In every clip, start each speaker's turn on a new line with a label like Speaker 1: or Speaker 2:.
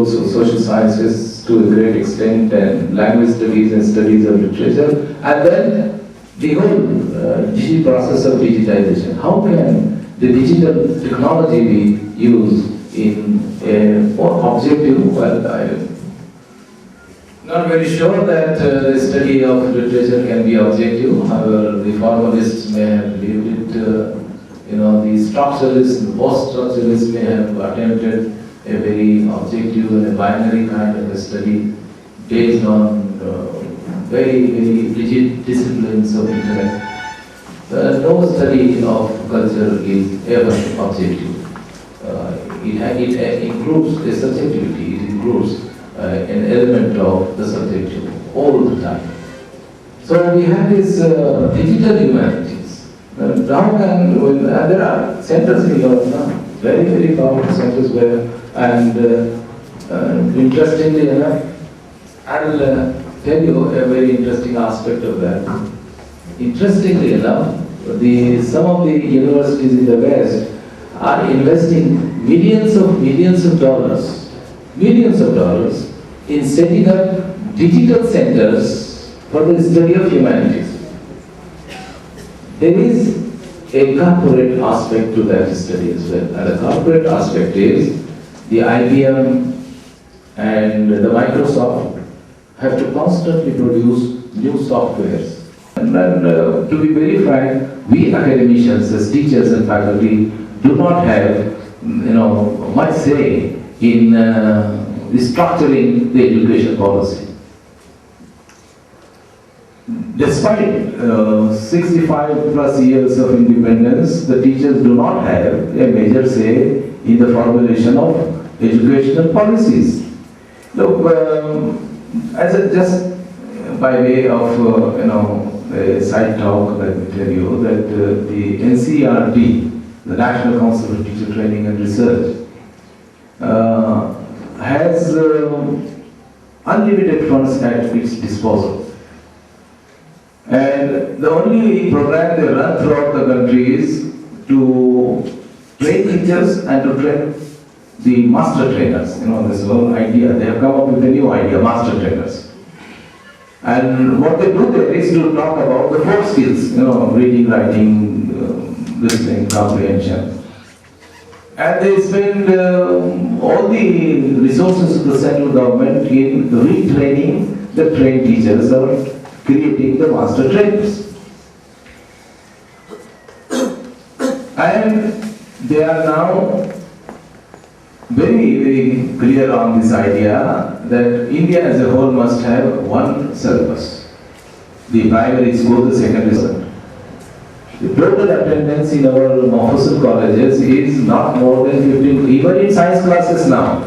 Speaker 1: social sciences to a great extent, and language studies and studies of literature, and then the whole digital process of digitization. How can the digital technology be used in a more objective? Well, I'm not very sure that the study of literature can be objective. However, the formalists may have believed it. The structuralists, the post-structuralists may have attempted a very objective and a binary kind of a study based on very, very rigid disciplines of intellect. No study of culture is ever objective. It includes a subjectivity, it includes an element of the subjective all the time. So we have this digital humanities. Now there are centers in Europe now, very, very powerful centers where, and interestingly enough, I'll tell you a very interesting aspect of that. Interestingly enough, some of the universities in the West are investing millions of dollars in setting up digital centers for the study of humanities. There is a corporate aspect to that study as well, and the corporate aspect is the IBM and the Microsoft have to constantly produce new softwares. And to be very frank, we academicians as teachers and faculty do not have much say in structuring the education policy. Despite 65 plus years of independence, the teachers do not have a major say in the formulation of educational policies. Look, just by way of a side talk, let me tell you that the NCERT, the National Council of Teacher Training and Research, has unlimited funds at its disposal. And the only program they run throughout the country is to train teachers and to train the master trainers. This whole idea, they have come up with a new idea, master trainers. And what they do there is to talk about the 4 skills, reading, writing, listening, comprehension. And they spend all the resources of the central government in retraining the trained teachers or creating the master trainers. And they are now very, very clear on this idea that India as a whole must have one syllabus. The primary school, the secondary school. The total attendance in our Mofussil colleges is not more than 15, even in science classes now.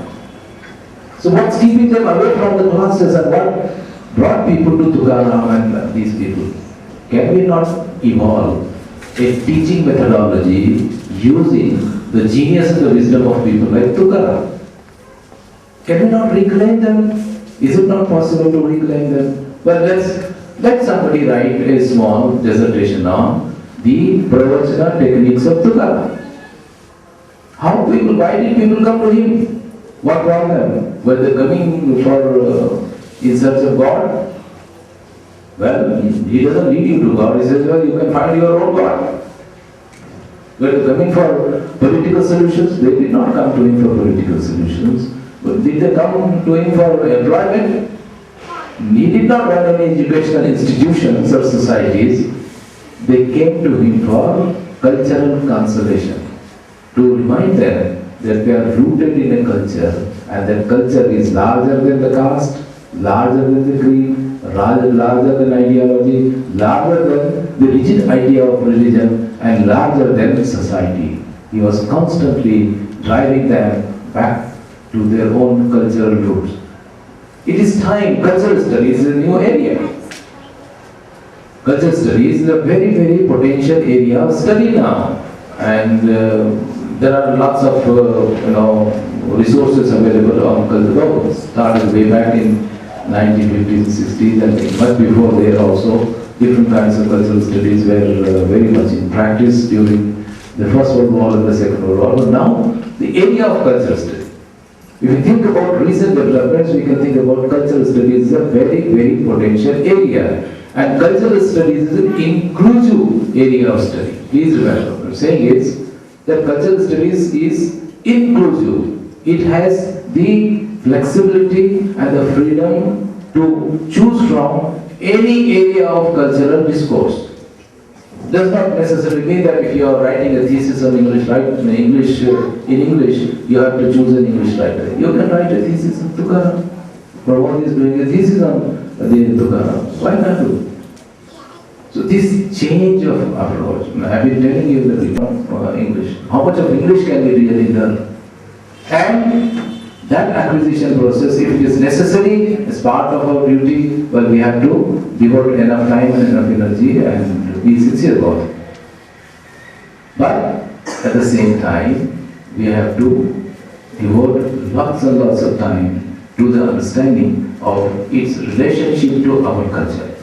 Speaker 1: So what's keeping them away from the classes, and what brought people to Tukaram and these people? Can we not evolve a teaching methodology using the genius and the wisdom of people like Tukaram? Can we not reclaim them? Is it not possible to reclaim them? Well, let somebody write a small dissertation on the pravachana techniques of Tukaram. Why did people come to him? What brought them? Were they coming for in search of God? Well, he doesn't lead you to God. He says, well, you can find your own God. Were they coming for political solutions? They did not come to him for political solutions. But did they come to him for employment? He did not run any educational institutions or societies. They came to him for cultural consolation, to remind them that they are rooted in a culture, and that culture is larger than the caste, larger than the creed, larger than ideology, larger than the rigid idea of religion, and larger than society. He was constantly driving them back to their own cultural roots. It is time. Cultural studies is a new area. Cultural studies is a very, very potential area of study now, and there are lots of resources available on culture. Started way back in 1950s, 60s, and much before there also different kinds of cultural studies were very much in practice during the First World War and the Second World War. But now the area of cultural study, if you think about recent developments, we can think about cultural studies is a very, very potential area. And cultural studies is an inclusive area of study. Please remember, what I'm saying is that cultural studies is inclusive. It has the flexibility and the freedom to choose from any area of cultural discourse. Does not necessarily mean that if you are writing a thesis on English, in English, you have to choose an English writer. You can write a thesis on Tukaram. Prabhupada is doing a thesis on the Tukaram. Why not do? So this change of approach, I've been telling you the English. How much of English can we really learn? And that acquisition process, if it is necessary, as part of our duty, well, we have to devote enough time and enough energy and be sincere about it. But at the same time, we have to devote lots and lots of time to the understanding of its relationship to our culture.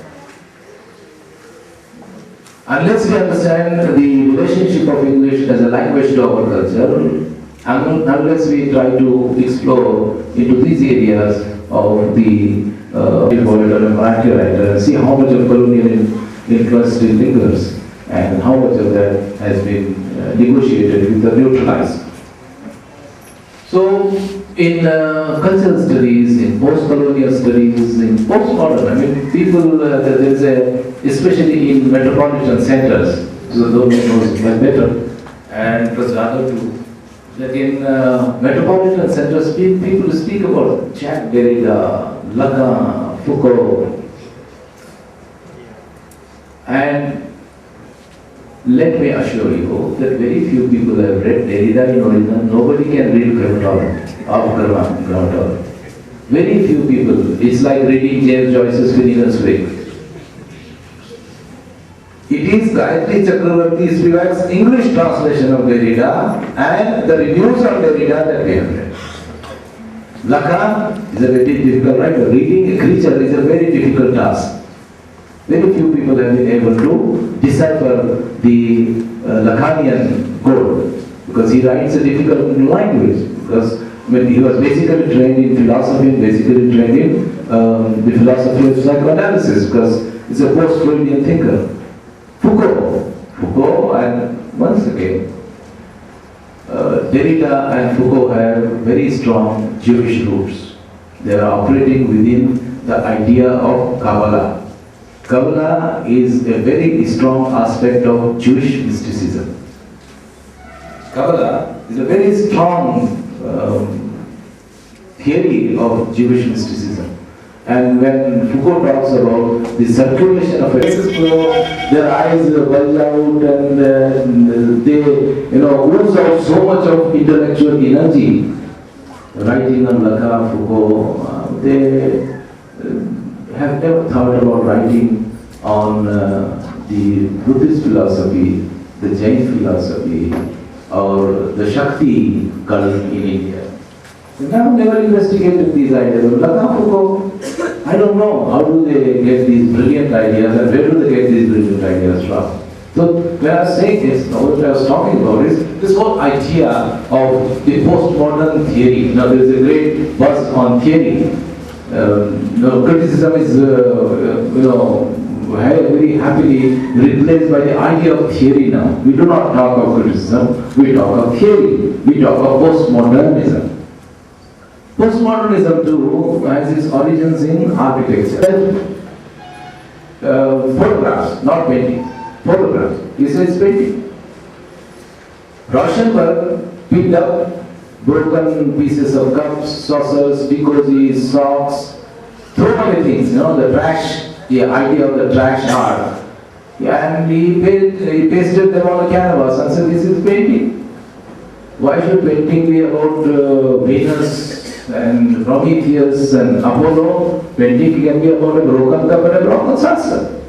Speaker 1: Unless we understand the relationship of English as a language to our culture, unless we try to explore into these areas of the poet or Marathi writer, see how much of colonial influence still lingers and how much of that has been negotiated with the neutralized. So, in cultural studies, in post-colonial studies, in postmodern, I mean, people, there is especially in metropolitan centers, so those knows better, and plus rather too, that in metropolitan centers, people speak about Jacques Derrida, Lacan, Foucault, and let me assure you that very few people have read Derrida in original. Nobody can read Carnival. Very few people. It's like reading James Joyce's Phineas Wake. It is Gayatri Chakravarti Spivak's English translation of Derrida and the reviews on Derrida that we have read. Lacan is a very difficult writer. Reading a creature is a very difficult task. Very few people have been able to decipher the Lacanian code because he writes a difficult language. Because when he was basically trained in philosophy, basically trained in the philosophy of psychoanalysis because he's a post-Freudian thinker. Foucault, and once again, Derrida and Foucault have very strong Jewish roots. They are operating within the idea of Kabbalah. Kabbalah is a very strong aspect of Jewish mysticism. Kabbalah is a very strong theory of Jewish mysticism. And when Foucault talks about the circulation of their eyes bulge out and they ooze out so much of intellectual energy. Writing on Lacan, Foucault, they have never thought about writing on the Buddhist philosophy, the Jain philosophy, or the Shakti cult in India. They have never investigated these ideas. Lacan, Foucault, I don't know how do they get these brilliant ideas and where do they get these brilliant ideas from. So when I was saying this, what I was talking about is this whole idea of the postmodern theory. Now there is a great buzz on theory. Criticism is, very happily replaced by the idea of theory now. We do not talk of criticism, we talk of theory. We talk of postmodernism. Postmodernism too has its origins in architecture. Photographs, not painting. Photographs. He says painting. Rauschenberg picked up broken pieces of cups, saucers, decozis, socks, thrown away things, the trash, the idea of the trash art. Yeah, and he pasted them on a canvas and said, this is painting. Why should painting be about Venus and Prometheus and Apollo? Painting can be about a broken cup and a broken saucer.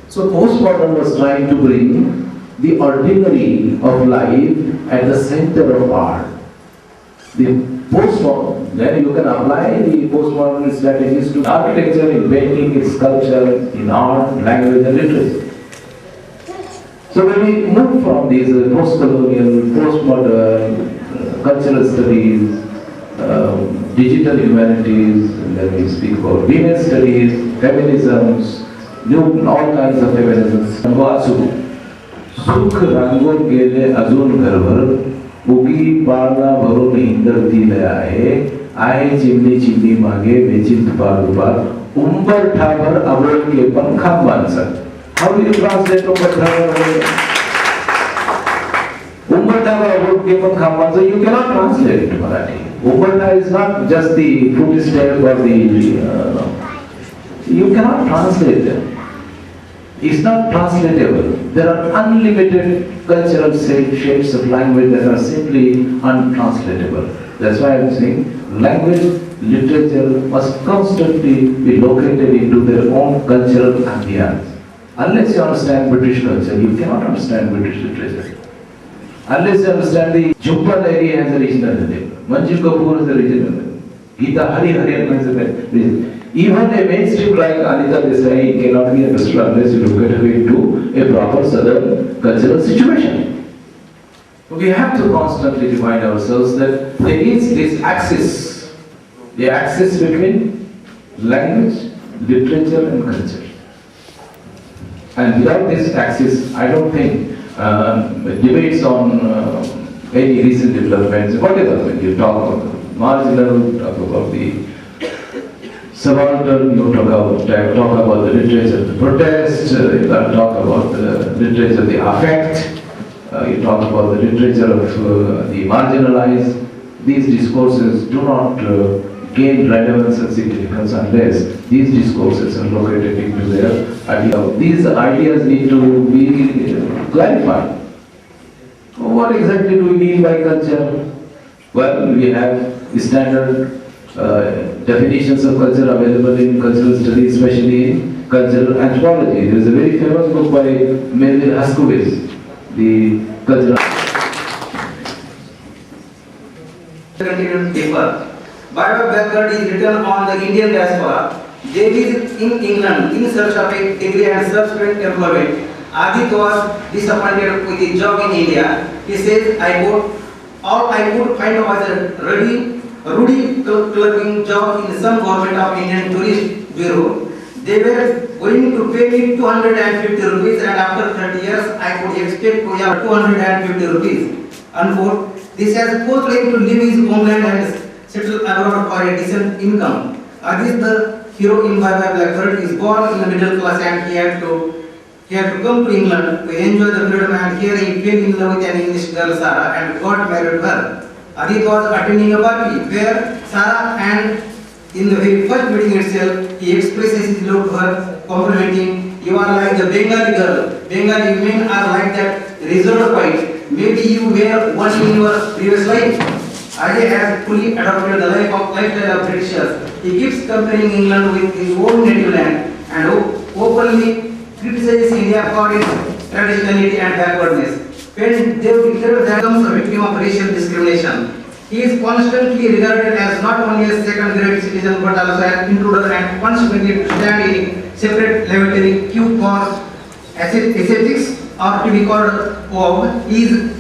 Speaker 1: So postmodern was trying to bring the ordinary of life at the center of art. The postmodern, then you can apply the postmodern strategies to architecture, in painting, in sculpture, in art, language and literature. So when we move from these post-colonial, postmodern, cultural studies, digital humanities, then we speak about women's studies, feminisms, new all kinds of feminisms. वाचू सुख रांगोन गेले अजून घरभर उगी पाळणा भरून हिंदरतीले आहे चिमणी चिमणी मागे बेचिंत पार दुपार उंबर ठावर अबोलके पंखा माणसं. How do you translate उंबर ठावर? उंबर ठावर अबोलके पंखा माणसं, you cannot translate it to Marathi. Umbartha is not just the fruit step or the you cannot translate them. It's not translatable. There are unlimited cultural shapes of language that are simply untranslatable. That's why I'm saying language, literature must constantly be located into their own cultural ambience. Unless you understand British culture, you cannot understand British literature. Unless you understand the Jhumpa area has a regional name, Manju Kapoor is a regional name, Gita Hari Harian is a regional. Even a mainstream like Anita Desai cannot be understood unless you look at it into a proper southern cultural situation. We have to constantly remind ourselves that there is this axis, the axis between language, literature and culture. And without this axis, I don't think debates on any recent developments, whatever, when you talk about the marginal, talk about the subaltern, you talk about the literature of the protest, you talk about the literature of the affect, you talk about the literature of the marginalized. These discourses do not gain relevance and significance unless these discourses are located into their idea. These ideas need to be clarified. What exactly do we mean by culture? Well, we have standard definitions of culture available in cultural studies, especially in cultural anthropology. There is a very famous book by Melvin Haskowitz, the cultural
Speaker 2: paper. Bio backward is written on the Indian diaspora. They live in England in search of a degree and subsequent employment. Adit was disappointed with his job in India. He says, I quote, all I could find was a ruddy clerking job in some government of Indian tourist bureau. They were going to pay me 250 rupees and after 30 years I could expect to have 250 rupees. Unquote. This has forced him to leave his homeland and settle abroad for a decent income. Adit, the hero in Bye Bye Blackbird, is born in the middle class and he had to come to England to enjoy the freedom, and here he fell in love with an English girl, Sarah, and got married to her. Adit was attending a party where Sarah, and in the very first meeting itself, he expresses his love to her, complimenting, you are like the Bengali girl. Bengali men are like that reserved white. Maybe you were one in your previous life. Ajay has fully adopted the lifestyle of Britishers. He keeps comparing England with his own native land and openly criticizes India for its traditionality and backwardness. When they declared that becomes a victim of racial discrimination, he is constantly regarded as not only a second-grade citizen but also an intruder and consequently to stand in separate laboratory queue for aesthetics or to be called his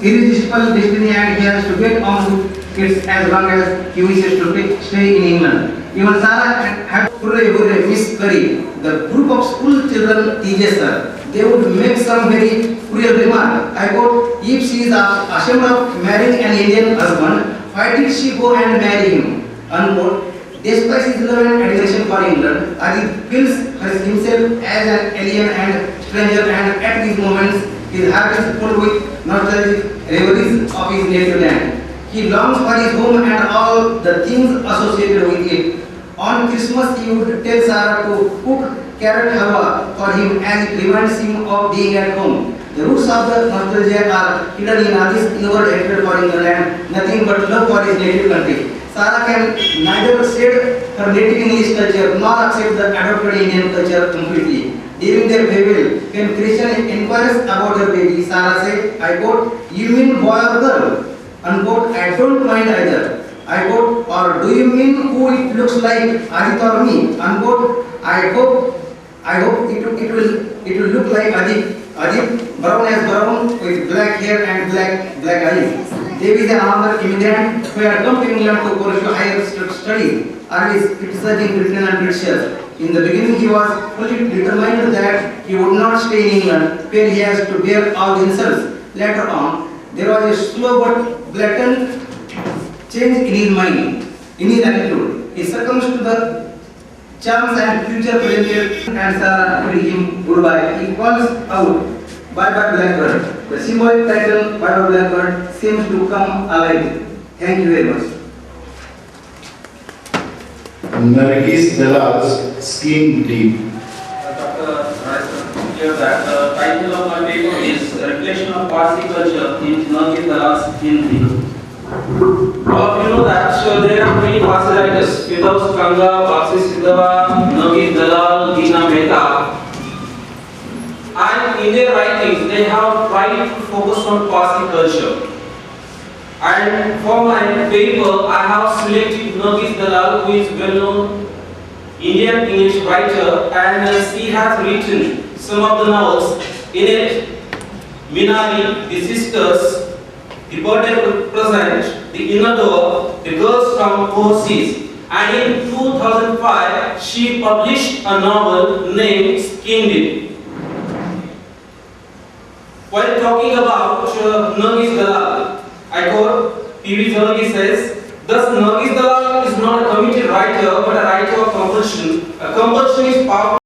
Speaker 2: irresistible destiny, and he has to get on with it as long as he wishes to stay in England. Even Sarah had hooray, Miss Curry. The group of school children teases her. They would make some very cruel remark. I quote, if she is ashamed of marrying an Indian husband, why did she go and marry him? Unquote. Despite his love and admiration for England, Adit feels himself as an alien and stranger, and at these moments his heart is full with nostalgic reveries of his native land. He longs for his home and all the things associated with it. On Christmas he would tell Sarah to cook carrot halwa for him as it reminds him of being at home. The roots of the nostalgia are hidden in Adit's inward hatred for England and nothing but love for his native country. Sarah can neither shed her native English culture nor accept the adopted Indian culture completely. During their farewell, when Christian inquires about her baby, Sarah said, I quote, you mean boy or girl? Unquote, I don't mind either. I quote, or do you mean who it looks like, Adit or me? Unquote, I hope it will look like Adit. Ajit, brown as brown with black hair and black eyes. Devi is another immigrant who had come to England to pursue higher studies and is criticizing Britain and British. In the beginning, he was fully determined that he would not stay in England, where he has to bear all the insults. Later on, there was a slow but blatant change in his mind, in his attitude. He succumbs to the charms and future presented and Sarah bid him goodbye. He calls out, "Bye bye Blackbird." The symbolic title, "Bye bye Blackbird," seems to come alive. Thank you very much.
Speaker 3: Nargis Dalal's Scheme Deep.
Speaker 4: Dr. Here that the title of my paper is Reflection of Parsi Culture in Nargis Dalal's Scheme Deep. All of you know that there are many Parsi writers: Firdaus Kanga, Bakshi Sidhawa, Nargis Dalal, Dina Mehta. And in their writings, they have tried to focus on Parsi culture. And for my paper, I have selected Nargis Dalal, who is well-known Indian English writer, and she has written some of the novels. In it, Minari, The Sisters, The Birthday Present, The Inner Door, The Girls from Overseas. And in 2005, she published a novel named Skinned. While talking about Nargis Dalal, I quote P.V. Zargi says, "Thus Nargis Dalal is not a committed writer but a writer of compulsion. A compulsion is powerful